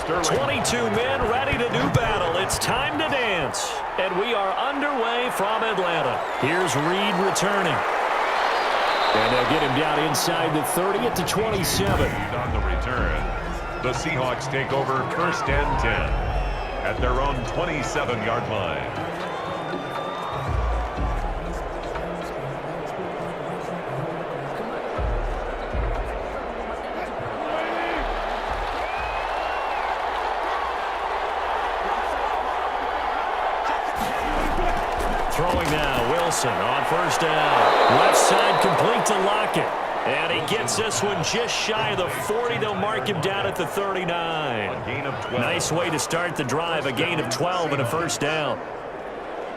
22 men ready to do battle. It's time to dance. And we are underway from Atlanta. Here's Reed returning. And they'll get him down inside the 30 at the 27. On the return, the Seahawks take over 1st and 10 at their own 27-yard line. Throwing now, Wilson on 1st down. Left side complete to Lockett. And he gets this one just shy of the 40. They'll mark him down at the 39. A gain of 12. Nice way to start the drive. A gain of 12 and a 1st down.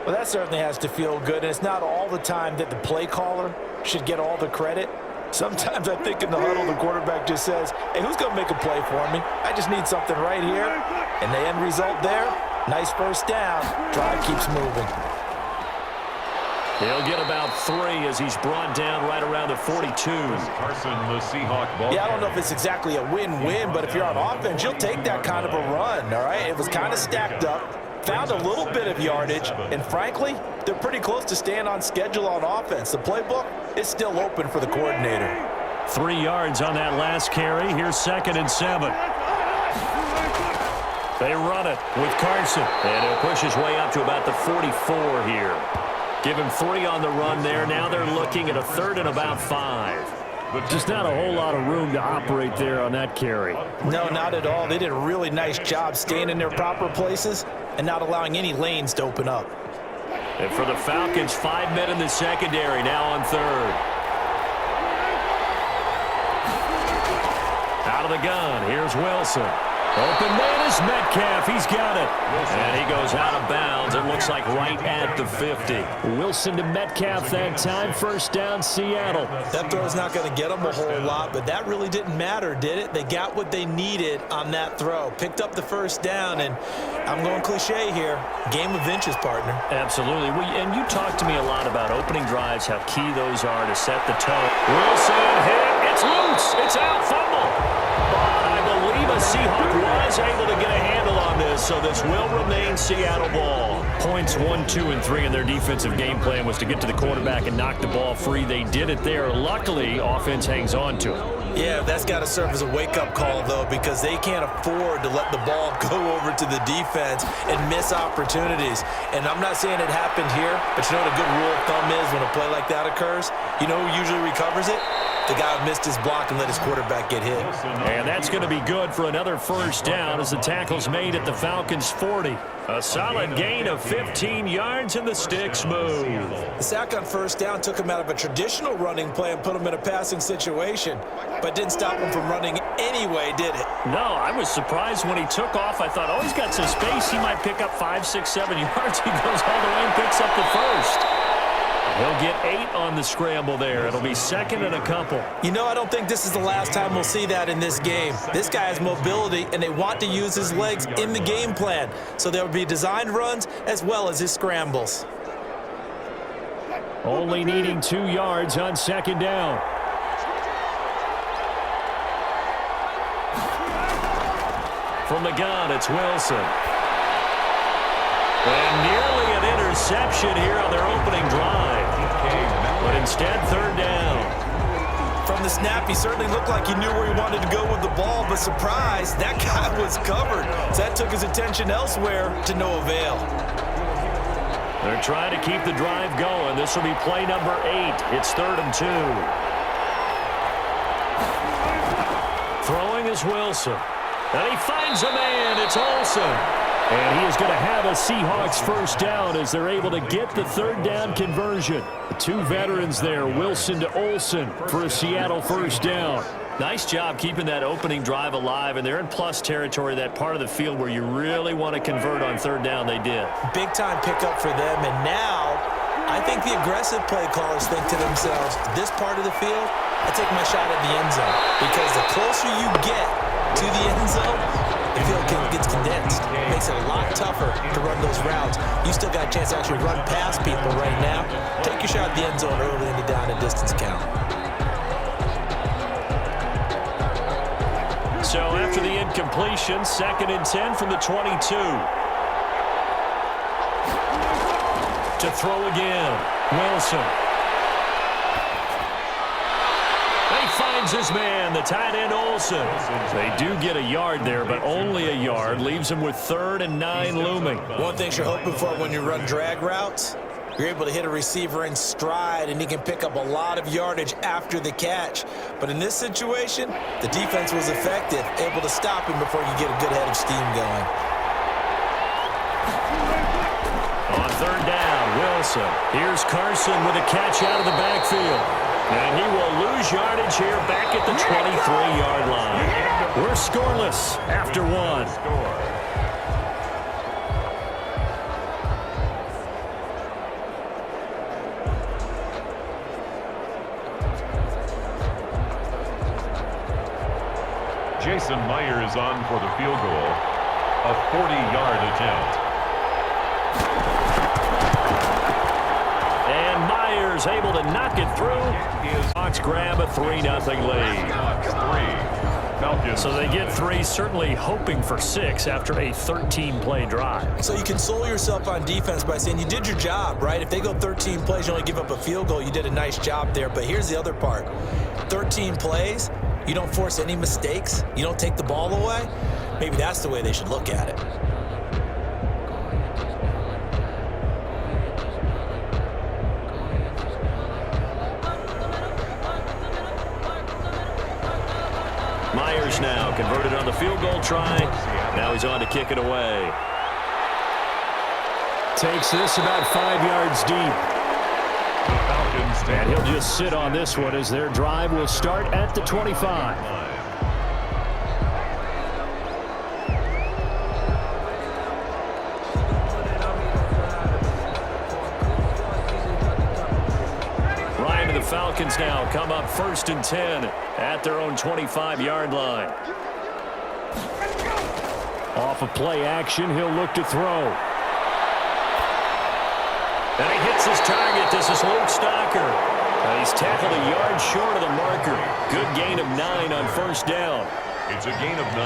Well, that certainly has to feel good. And it's not all the time that the play caller should get all the credit. Sometimes I think in the huddle, the quarterback just says, hey, who's going to make a play for me? I just need something right here. And the end result there, nice 1st down. Drive keeps moving. He'll get about 3 as he's brought down right around the 42. Carson, the Seahawk ball. Yeah, I don't know if it's exactly a win-win, but if you're on offense, you'll take that kind of a run, all right? It was kind of stacked up, found a little bit of yardage, and frankly, they're pretty close to staying on schedule on offense. The playbook is still open for the coordinator. 3 yards on that last carry. Here's 2nd and 7. They run it with Carson, and he'll push his way up to about the 44 here. Give him 3 on the run there. Now they're looking at a 3rd and about 5. Just not a whole lot of room to operate there on that carry. No, not at all. They did a really nice job staying in their proper places and not allowing any lanes to open up. And for the Falcons, 5 men in the secondary now on 3rd. Out of the gun, here's Wilson. Open man is Metcalf. He's got it. And he goes out of bounds. It looks like right at the 50. Wilson to Metcalf that time. 1st down, Seattle. That throw's not going to get them a whole lot, but that really didn't matter, did it? They got what they needed on that throw. Picked up the 1st down, and I'm going cliche here. Game of inches, partner. Absolutely. And you talk to me a lot about opening drives, how key those are to set the tone. Wilson hit. It's loose. It's out. Fumble. I believe a Seahawk was able to get a handle on this, so this will remain Seattle ball. Points 1, 2, and 3 in their defensive game plan was to get to the quarterback and knock the ball free. They did it there. Luckily, offense hangs on to it. Yeah, that's got to serve as a wake-up call, though, because they can't afford to let the ball go over to the defense and miss opportunities. And I'm not saying it happened here, but you know what a good rule of thumb is when a play like that occurs? You know who usually recovers it? The guy who missed his block and let his quarterback get hit. And that's going to be good for another 1st down as the tackle's made at the Falcons' 40. A solid gain of 15 yards and the sticks move. The sack on 1st down took him out of a traditional running play and put him in a passing situation, but didn't stop him from running anyway, did it? No, I was surprised when he took off. I thought, oh, he's got some space. He might pick up 5, 6, 7 yards. He goes all the way and picks up the 1st. He'll get 8 on the scramble there. It'll be 2nd and a couple. You know, I don't think this is the last time we'll see that in this game. This guy has mobility, and they want to use his legs in the game plan. So there will be designed runs as well as his scrambles. Only needing 2 yards on 2nd down. From the gun, it's Wilson. And nearly an interception here on their opening drive. But instead, 3rd down. From the snap, he certainly looked like he knew where he wanted to go with the ball, but surprise, that guy was covered. So that took his attention elsewhere to no avail. They're trying to keep the drive going. This will be play number 8. It's 3rd and 2. Throwing is Wilson. And he finds a man. It's Olsen. And he is going to have a Seahawks 1st down as they're able to get the 3rd down conversion. The 2 veterans there, Wilson to Olsen for a Seattle 1st down. Nice job keeping that opening drive alive, and they're in plus territory, that part of the field where you really want to convert on 3rd down. They did. Big-time pickup for them, and now I think the aggressive play callers think to themselves, this part of the field, I take my shot at the end zone, because the closer you get to the end zone, the field gets condensed. It makes it a lot tougher to run those routes. You still got a chance to actually run past people right now. Take your shot at the end zone early in the down and distance count. So after the incompletion, 2nd and 10 from the 22. To throw again, Wilson. He finds his man, the tight end Olsen. They do get a yard there, but only a yard. Leaves him with 3rd and 9 looming. One thing you're hoping for when you run drag routes, you're able to hit a receiver in stride, and he can pick up a lot of yardage after the catch. But in this situation, the defense was effective, able to stop him before you get a good head of steam going. On 3rd down, Wilson. Here's Carson with a catch out of the backfield. And he will lose yardage here back at the 23-yard line. We're scoreless after 1. Jason Myers on for the field goal. A 40-yard attempt. And Myers able to knock it through. Seahawks grab a 3-0 lead. Falcons. So they get 3, certainly hoping for 6 after a 13-play drive. So you console yourself on defense by saying you did your job, right? If they go 13 plays, you only give up a field goal, you did a nice job there. But here's the other part. 13 plays, you don't force any mistakes, you don't take the ball away. Maybe that's the way they should look at it. Myers now converted on the field goal try. Now he's on to kick it away. Takes this about 5 yards deep. And he'll just sit on this one as their drive will start at the 25. Ryan and the Falcons now come up 1st and 10 at their own 25-yard line. Off of play action, he'll look to throw. And he hits his target. This is Luke Stocker. He's tackled a yard short of the marker. Good gain of 9 on 1st down. It's a gain of 9.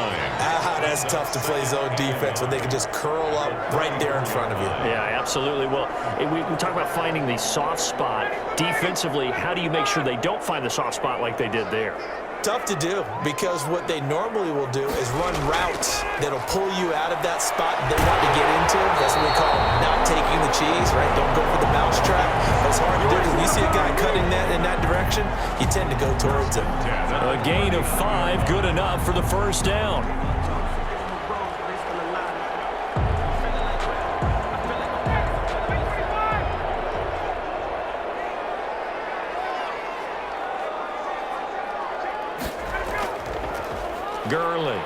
That's tough to play zone defense when they can just curl up right there in front of you. Yeah, absolutely. Well, we talk about finding the soft spot. Defensively, how do you make sure they don't find the soft spot like they did there? Tough to do, because what they normally will do is run routes that'll pull you out of that spot they want to get into. That's what we call not taking the cheese, right? Don't go for the mousetrap. It's hard to do because when you see a guy cutting that in that direction, you tend to go towards him. A gain of 5, good enough for the 1st down. Gurley.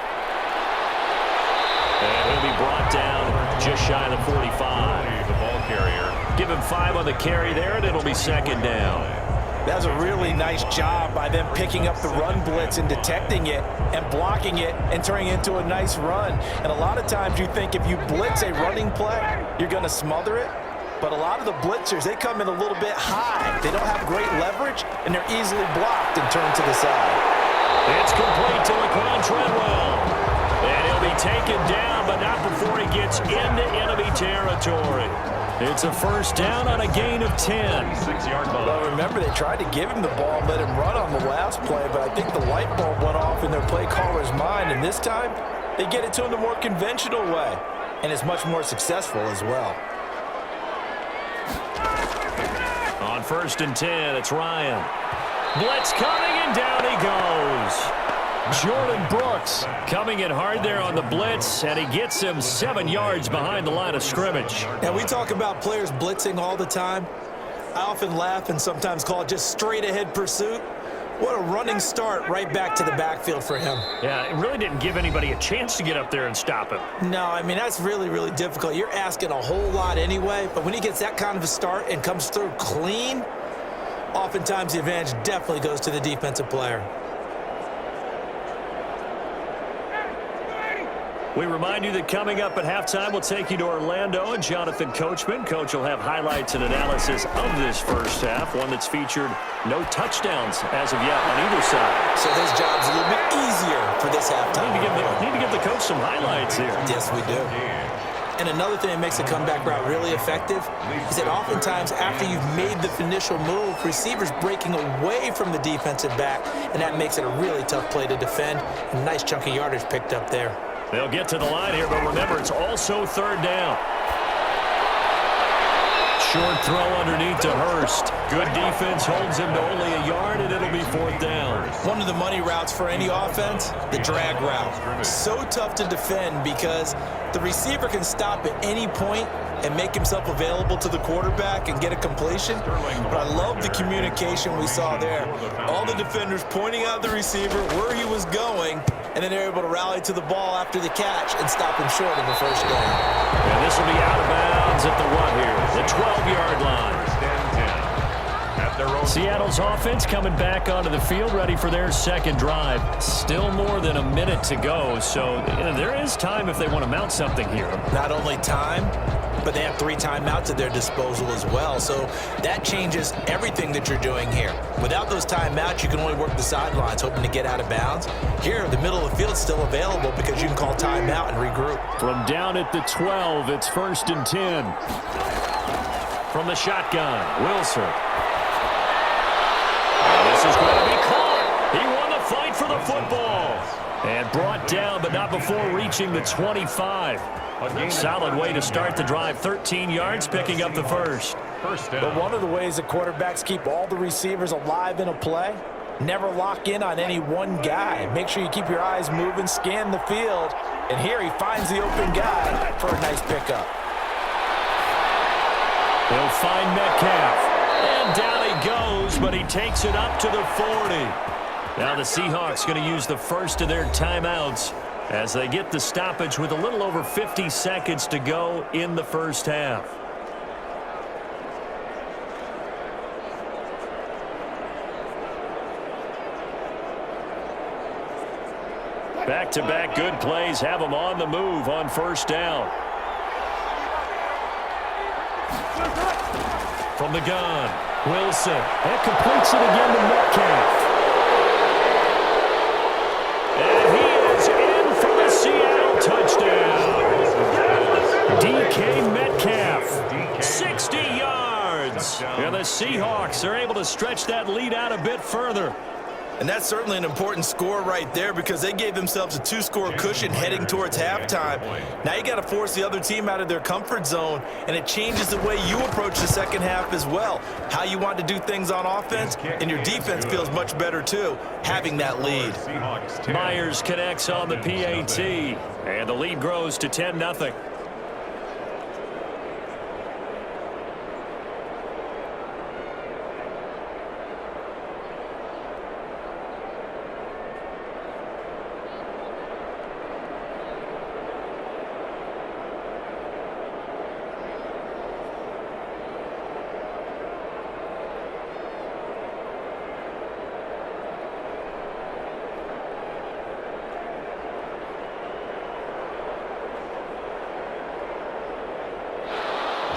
And he'll be brought down just shy of the 45. The ball carrier. Give him 5 on the carry there, and it'll be 2nd down. That's a really nice job by them picking up the run blitz and detecting it and blocking it and turning it into a nice run. And a lot of times you think if you blitz a running play, you're going to smother it. But a lot of the blitzers, they come in a little bit high. They don't have great leverage, and they're easily blocked and turned to the side. It's complete to Laquan Treadwell. And he'll be taken down, but not before he gets into enemy territory. It's a 1st down on a gain of 10. 6-yard line. Well, remember, they tried to give him the ball and let him run on the last play, but I think the light bulb went off in their play caller's mind, and this time they get it to him the more conventional way, and it's much more successful as well. On 1st and 10, it's Ryan. Blitz coming, and down he goes. Jordan Brooks coming in hard there on the blitz, and he gets him 7 yards behind the line of scrimmage. And we talk about players blitzing all the time. I often laugh and sometimes call it just straight-ahead pursuit. What a running start right back to the backfield for him. Yeah, it really didn't give anybody a chance to get up there and stop him. No, I mean, that's really, really difficult. You're asking a whole lot anyway, but when he gets that kind of a start and comes through clean, oftentimes the advantage definitely goes to the defensive player. We remind you that coming up at halftime, we'll take you to Orlando and Jonathan Coachman. Coach will have highlights and analysis of this first half, one that's featured no touchdowns as of yet on either side. So his job's a little bit easier for this halftime. Need to give the coach some highlights here. Yes, we do. And another thing that makes the comeback route really effective is that oftentimes after you've made the initial move, receivers breaking away from the defensive back, and that makes it a really tough play to defend. A nice chunk of yardage picked up there. They'll get to the line here, but remember, it's also third down. Short throw underneath to Hurst. Good defense holds him to only a yard, and it'll be fourth down. One of the money routes for any offense, the drag route. So tough to defend because the receiver can stop at any point and make himself available to the quarterback and get a completion. But I love the communication we saw there. All the defenders pointing out the receiver, where he was going, and then they're able to rally to the ball after the catch and stop him short of the first down. And this will be out of bounds at the what here? The 12-yard line. Seattle's offense coming back onto the field, ready for their second drive. Still more than a minute to go, so there is time if they want to mount something here. Not only time, but they have 3 timeouts at their disposal as well. So that changes everything that you're doing here. Without those timeouts, you can only work the sidelines, hoping to get out of bounds. Here, the middle of the field's still available because you can call timeout and regroup. From down at the 12, it's 1st and 10. From the shotgun, Wilson. This is going to be caught. He won the fight for the football. And brought down, but not before reaching the 25. Solid way to start the drive. 13 yards, picking up the first. But one of the ways that quarterbacks keep all the receivers alive in a play, never lock in on any one guy. Make sure you keep your eyes moving, scan the field. And here he finds the open guy for a nice pickup. He'll find Metcalf. And down he goes, but he takes it up to the 40. Now the Seahawks going to use the first of their timeouts as they get the stoppage with a little over 50 seconds to go in the first half. Back-to-back good plays have them on the move on first down. From the gun, Wilson. And completes it again to Metcalf. And he is in for the Seattle touchdown. DK Metcalf, 60 yards. And the Seahawks are able to stretch that lead out a bit further. And that's certainly an important score right there because they gave themselves a 2-score cushion heading towards halftime. Now you got to force the other team out of their comfort zone, and it changes the way you approach the second half as well. How you want to do things on offense, and your defense feels much better too, having that lead. Myers connects on the PAT, and the lead grows to 10-0.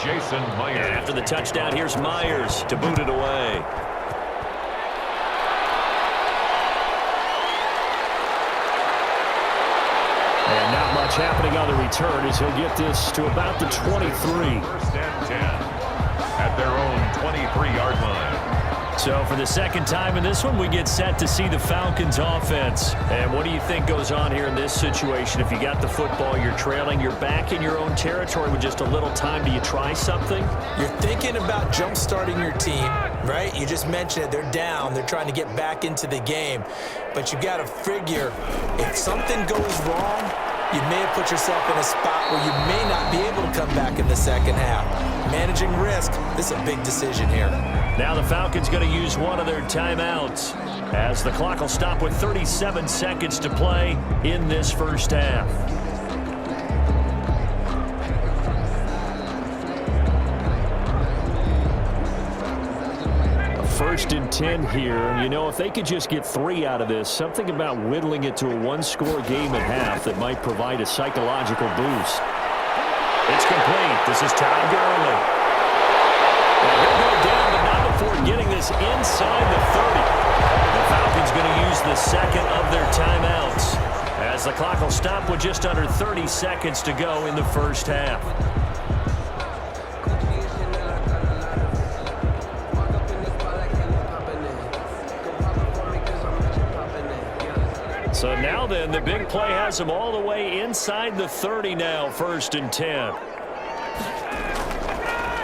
Jason Myers. After the touchdown, here's Myers to boot it away. And not much happening on the return as he'll get this to about the 23. 1st and 10 at their own 23-yard line. So for the second time in this one, we get set to see the Falcons offense. And what do you think goes on here in this situation? If you got the football, you're trailing, you're back in your own territory with just a little time. Do you try something? You're thinking about jump-starting your team, right? You just mentioned it. They're down. They're trying to get back into the game. But you got to figure if something goes wrong, you may have put yourself in a spot where you may not be able to come back in the second half. Managing risk, this is a big decision here. Now the Falcons going to use one of their timeouts as the clock will stop with 37 seconds to play in this first half. First and 10 here. You know, if they could just get 3 out of this, something about whittling it to a one-score game at half that might provide a psychological boost. It's complete. This is Todd Gurley. And he'll go down, but not before getting this inside the 30. The Falcons going to use the second of their timeouts, as the clock will stop with just under 30 seconds to go in the first half. So now then, the big play has him all the way inside the 30 now, first and 10.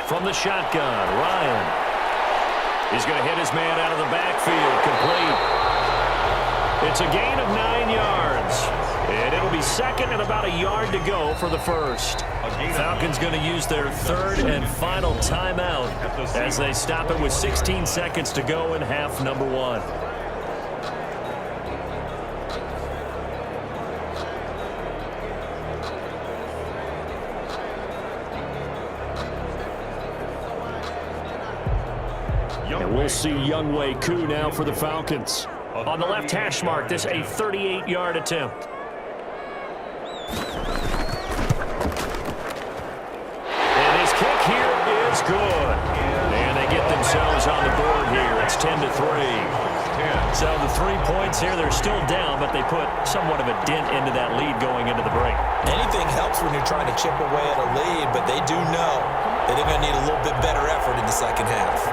From the shotgun, Ryan. He's going to hit his man out of the backfield, complete. It's a gain of 9 yards. And it'll be second and about a yard to go for the first. Falcons going to use their third and final timeout as they stop it with 16 seconds to go in half number 1. And we'll see Younghoe Koo now for the Falcons. On the left hash mark, this a 38-yard attempt. And his kick here is good. And they get themselves on the board here. It's 10-3. So the 3 points here, they're still down, but they put somewhat of a dent into that lead going into the break. Anything helps when you're trying to chip away at a lead, but they do know that they're going to need a little bit better effort in the second half.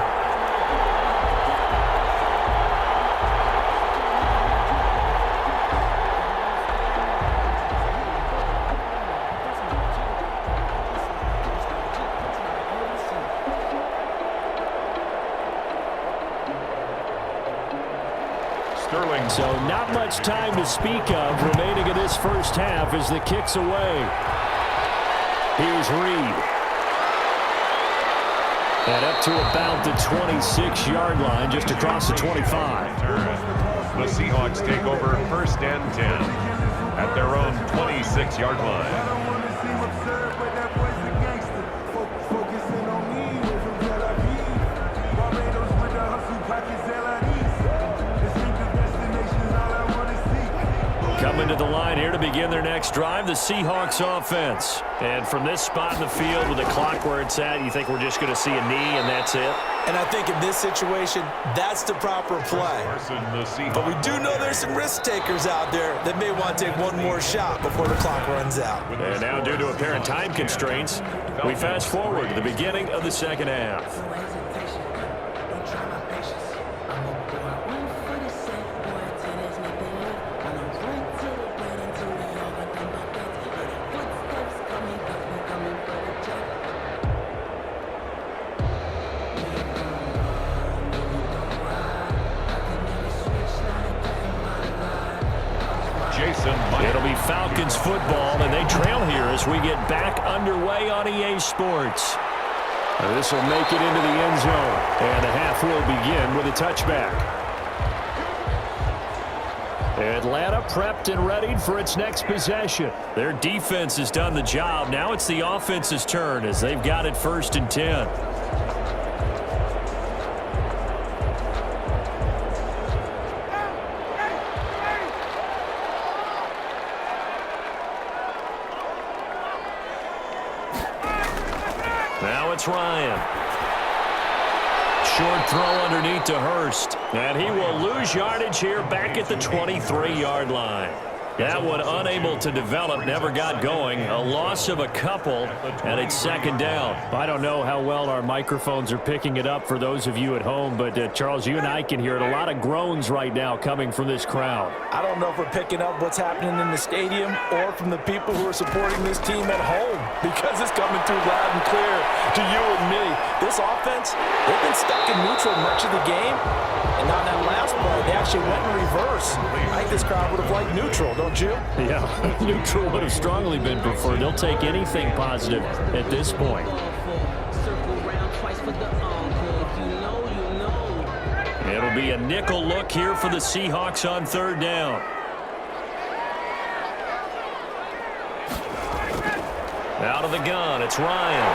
So not much time to speak of remaining in this first half as the kick's away. Here's Reed. And up to about the 26-yard line, just across the 25. The Seahawks take over first and 10 at their own 26-yard line. Coming to the line here to begin their next drive, the Seahawks offense. And from this spot in the field with the clock where it's at, you think we're just going to see a knee and that's it? And I think in this situation, that's the proper play. But we do know there's some risk takers out there that may want to take one more shot before the clock runs out. And now due to apparent time constraints, we fast forward to the beginning of the second half. It'll be Falcons football, and they trail here as we get back underway on EA Sports. This will make it into the end zone, and the half will begin with a touchback. Atlanta prepped and readied for its next possession. Their defense has done the job. Now it's the offense's turn as they've got it first and 10. Now it's Ryan. Short throw underneath to Hurst. And he will lose yardage here back at the 23-yard line. That one unable to develop, never got going. A loss of a couple, and it's second down. I don't know how well our microphones are picking it up for those of you at home, but Charles, you and I can hear it. A lot of groans right now coming from this crowd. I don't know if we're picking up what's happening in the stadium or from the people who are supporting this team at home, because it's coming through loud and clear to you and me. This offense, they've been stuck in neutral much of the game, and on that last play, they actually went in reverse. I think this crowd would have liked neutral, don't you? Yeah, neutral would have strongly been preferred. They'll take anything positive at this point. It'll be a nickel look here for the Seahawks on third down. Out of the gun, it's Ryan.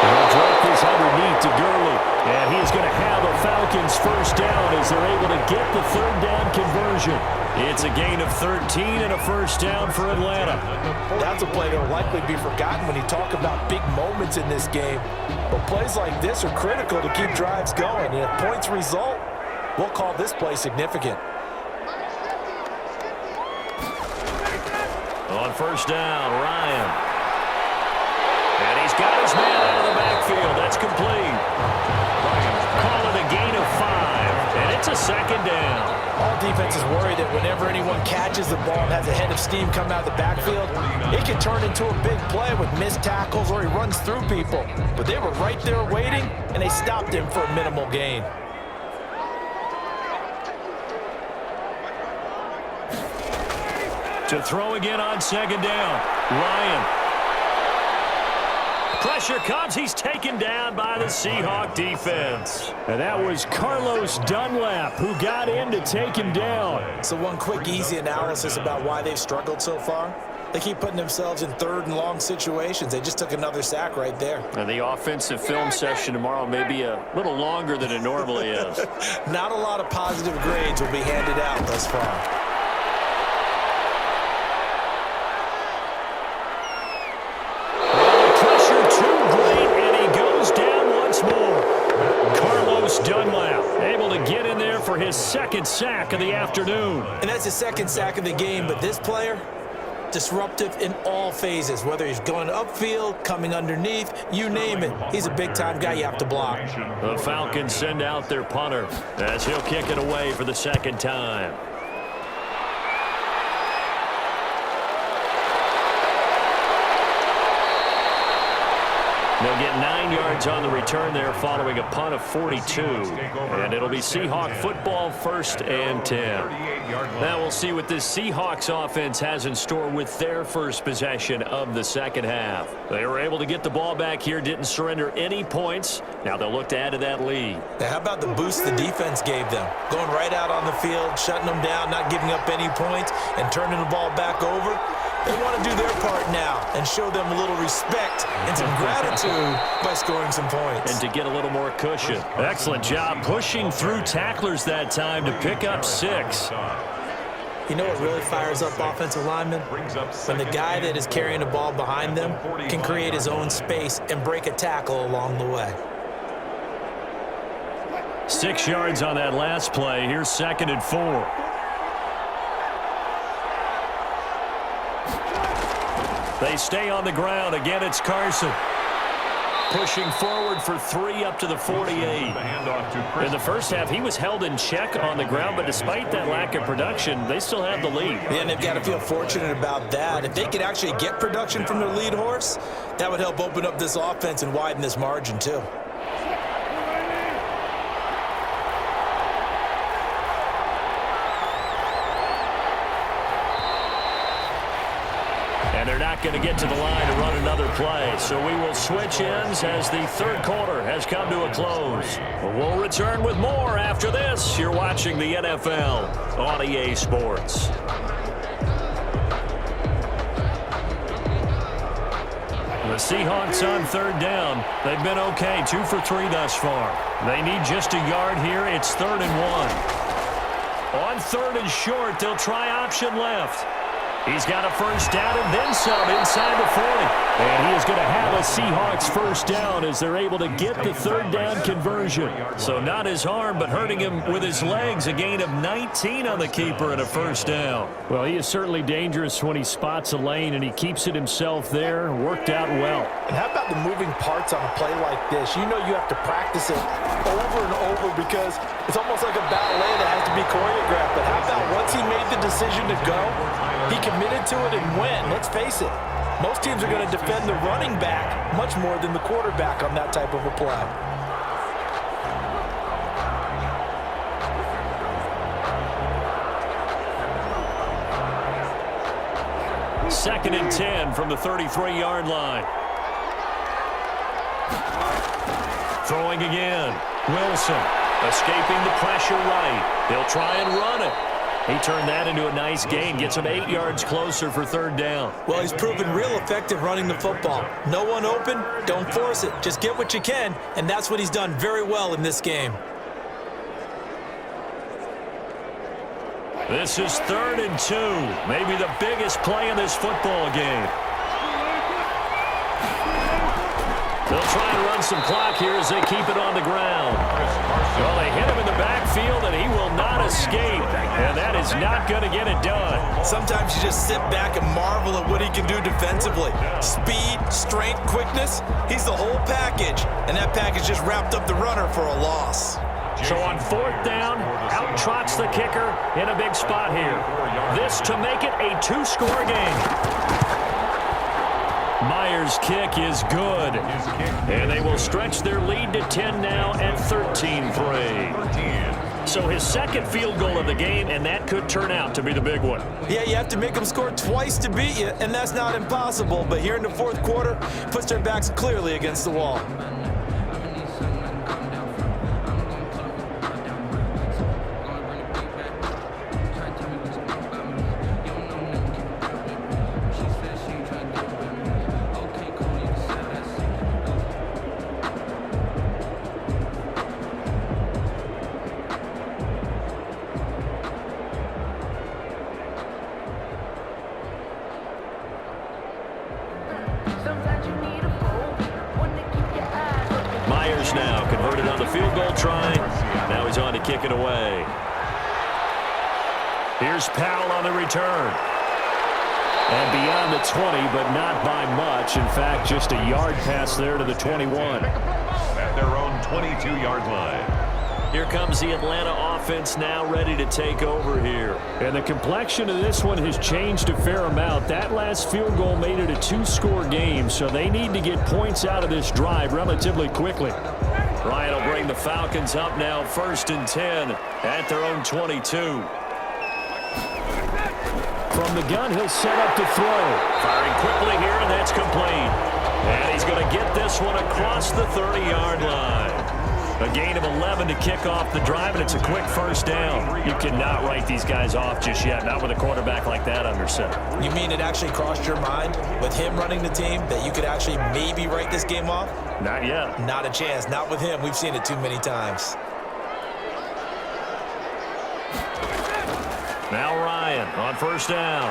He'll drop this underneath to Gurley. And he is going to have a Falcons first they're able to get the third down conversion. It's a gain of 13 and a first down for Atlanta. That's a play that will likely be forgotten when you talk about big moments in this game. But plays like this are critical to keep drives going. And if points result, we'll call this play significant. On first down, Ryan. And he's got his man out of the backfield. That's complete. Call it a gain of 5, and it's a second down. All defenses worry that whenever anyone catches the ball and has a head of steam come out of the backfield, it can turn into a big play with missed tackles or he runs through people. But they were right there waiting, and they stopped him for a minimal gain. To throw again on second down, Ryan. Pressure comes. He's taken down by the Seahawk defense. And that was Carlos Dunlap who got in to take him down. So one quick, easy analysis about why they've struggled so far. They keep putting themselves in third and long situations. They just took another sack right there. And the offensive film session tomorrow may be a little longer than it normally is. Not a lot of positive grades will be handed out thus far. Dunlap able to get in there for his second sack of the afternoon. And that's his second sack of the game, but this player, disruptive in all phases, whether he's going upfield, coming underneath, you name it. He's a big-time guy you have to block. The Falcons send out their punter as he'll kick it away for the second time. They'll get 9 yards on the return there following a punt of 42. And it'll be Seahawk football, 1st and 10. Now we'll see what this Seahawks offense has in store with their first possession of the second half. They were able to get the ball back here, didn't surrender any points. Now they'll look to add to that lead. Now how about the boost the defense gave them? Going right out on the field, shutting them down, not giving up any points, and turning the ball back over. They want to do their part now and show them a little respect and some gratitude by scoring some points. And to get a little more cushion. Excellent job pushing through tacklers that time to pick up 6. You know what really fires up offensive linemen? When the guy that is carrying the ball behind them can create his own space and break a tackle along the way. 6 yards on that last play. Here's 2nd and 4. They stay on the ground. Again, it's Carson. Pushing forward for 3 up to the 48. In the first half, he was held in check on the ground, but despite that lack of production, they still have the lead. Yeah, and they've got to feel fortunate about that. If they could actually get production from their lead horse, that would help open up this offense and widen this margin, too. And they're not going to get to the line to run another play. So we will switch ends as the third quarter has come to a close. We'll return with more after this. You're watching the NFL on EA Sports. The Seahawks on third down. They've been okay, 2 for 3 thus far. They need just a yard here. It's 3rd and 1. On 3rd and short, they'll try option left. He's got a first down and then some inside the 40. And he is going to have a Seahawks first down as they're able to get the third down conversion. So not his arm, but hurting him with his legs. A gain of 19 on the keeper and a first down. Well, he is certainly dangerous when he spots a lane, and he keeps it himself there. Worked out well. And how about the moving parts on a play like this? You know you have to practice it over and over because it's almost like a ballet that has to be choreographed. But how about once he made the decision to go, he committed to it and went. Let's face it, most teams are going to defend the running back much more than the quarterback on that type of a play. Second and 10 from the 33-yard line. Throwing again. Wilson escaping the pressure right. He'll try and run it. He turned that into a nice gain. Gets him 8 yards closer for third down. Well, he's proven real effective running the football. No one open, don't force it. Just get what you can, and that's what he's done very well in this game. This is 3rd and 2. Maybe the biggest play in this football game. They'll try and run some clock here as they keep it on the ground. Well, they hit him in the backfield, and he will not escape. And that is not going to get it done. Sometimes you just sit back and marvel at what he can do defensively. Speed, strength, quickness, he's the whole package. And that package just wrapped up the runner for a loss. So on 4th down, out trots the kicker in a big spot here. This to make it a 2-score game. Myers' kick is good. And they will stretch their lead to 10 now at 13-3. So his 2nd field goal of the game, and that could turn out to be the big one. Yeah, you have to make them score twice to beat you, and that's not impossible. But here in the 4th quarter, puts their backs clearly against the wall. Myers now converted on the field goal try. Now he's on to kick it away. Here's Powell on the return. And beyond the 20, but not by much. In fact, just a yard pass there to the 21. At their own 22-yard line. Here comes the Atlanta offense now ready to take over here. And the complexion of this one has changed a fair amount. That last field goal made it a 2-score game, so they need to get points out of this drive relatively quickly. Ryan will bring the Falcons up now 1st and 10 at their own 22. From the gun, he'll set up to throw. Firing quickly here, and that's complete. And he's going to get this one across the 30-yard line. A gain of 11 to kick off the drive, and it's a quick 1st down. You cannot write these guys off just yet, not with a quarterback like that under center. You mean it actually crossed your mind with him running the team that you could actually maybe write this game off? Not yet. Not a chance. Not with him. We've seen it too many times. Now Ryan on 1st down.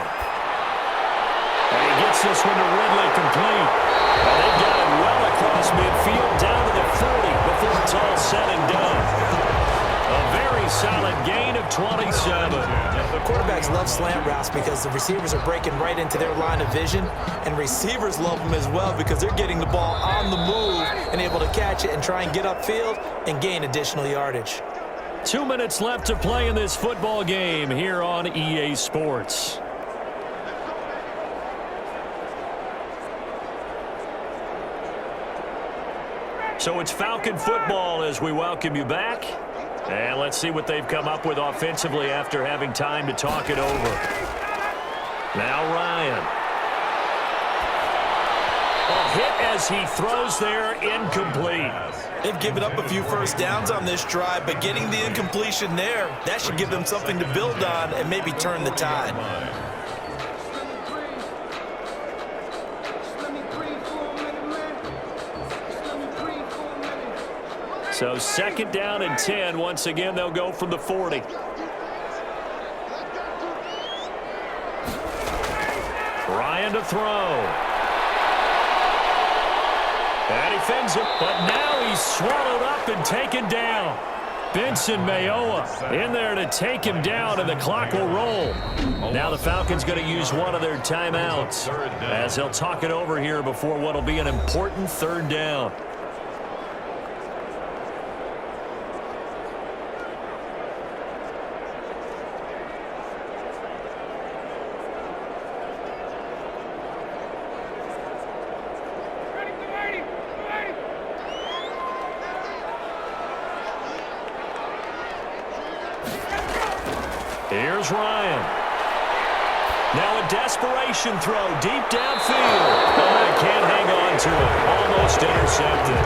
And he gets this one to Ridley complete. And they've got it well across midfield down to the 40 before it's all said and done. A very solid gain of 27. The quarterbacks love slant routes because the receivers are breaking right into their line of vision, and receivers love them as well because they're getting the ball on the move and able to catch it and try and get upfield and gain additional yardage. 2 minutes left to play in this football game here on EA Sports. So it's Falcon football as we welcome you back. And let's see what they've come up with offensively after having time to talk it over. Now Ryan. A hit as he throws there, incomplete. They've given up a few 1st downs on this drive, but getting the incompletion there, that should give them something to build on and maybe turn the tide. So 2nd down and 10. Once again, they'll go from the 40. Ryan to throw. And he fins it, but now he's swallowed up and taken down. Benson Mayowa in there to take him down, and the clock will roll. Now the Falcons going to use one of their timeouts as they'll talk it over here before what will be an important 3rd down. Here's Ryan. Now a desperation throw deep downfield. Oh, can't hang on to it. Almost intercepted.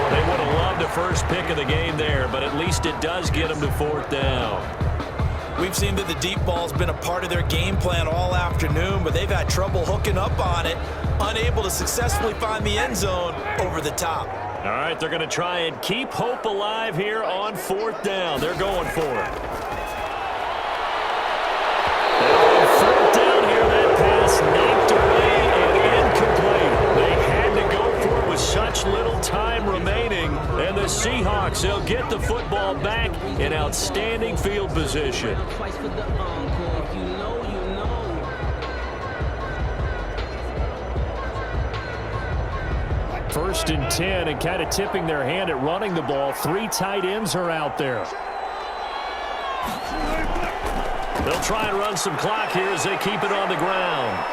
They would have loved a first pick of the game there, but at least it does get them to 4th down. We've seen that the deep ball's been a part of their game plan all afternoon, but they've had trouble hooking up on it, unable to successfully find the end zone over the top. All right, they're going to try and keep hope alive here on 4th down. They're going for it. time remaining, and the Seahawks, they'll get the football back in outstanding field position. First and 10, and kind of tipping their hand at running the ball. 3 tight ends are out there. They'll try and run some clock here as they keep it on the ground.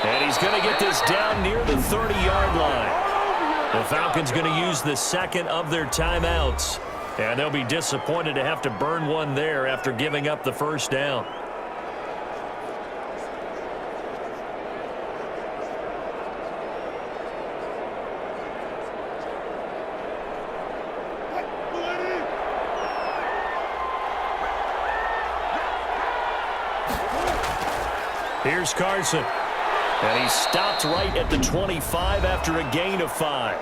And he's going to get this down near the 30-yard line. The Falcons going to use the second of their timeouts. And they'll be disappointed to have to burn one there after giving up the first down. Here's Carson. And he stopped right at the 25 after a gain of 5.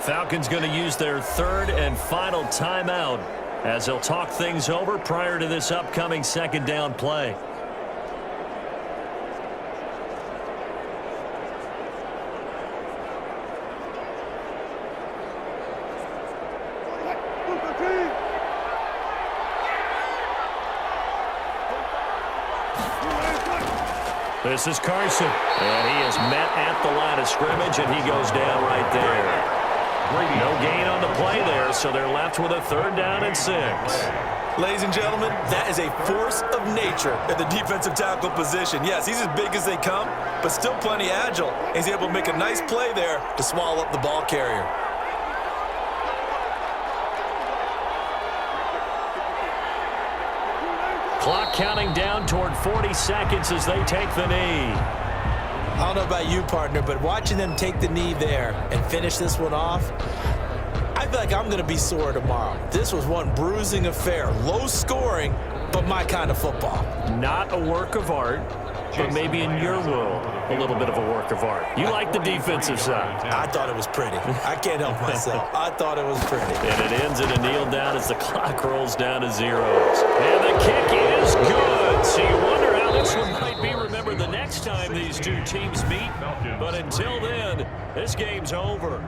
Falcons going to use their third and final timeout as they'll talk things over prior to this upcoming second down play. This is Carson, and he is met at the line of scrimmage, and he goes down right there. No gain on the play there, so they're left with a 3rd down and 6. Ladies and gentlemen, that is a force of nature at the defensive tackle position. Yes, he's as big as they come, but still plenty agile. He's able to make a nice play there to swallow up the ball carrier. Clock counting down toward 40 seconds as they take the knee. I don't know about you, partner, but watching them take the knee there and finish this one off, I feel like I'm going to be sore tomorrow. This was one bruising affair. Low scoring, but my kind of football. Not a work of art, but maybe in your world, a little bit of a work of art. You like the defensive side. I thought it was pretty. I can't help myself. I thought it was pretty. And it ends in a kneel down as the clock rolls down to zeros. And the kick is good. So you wonder how this one might be remembered the next time these two teams meet. But until then, this game's over.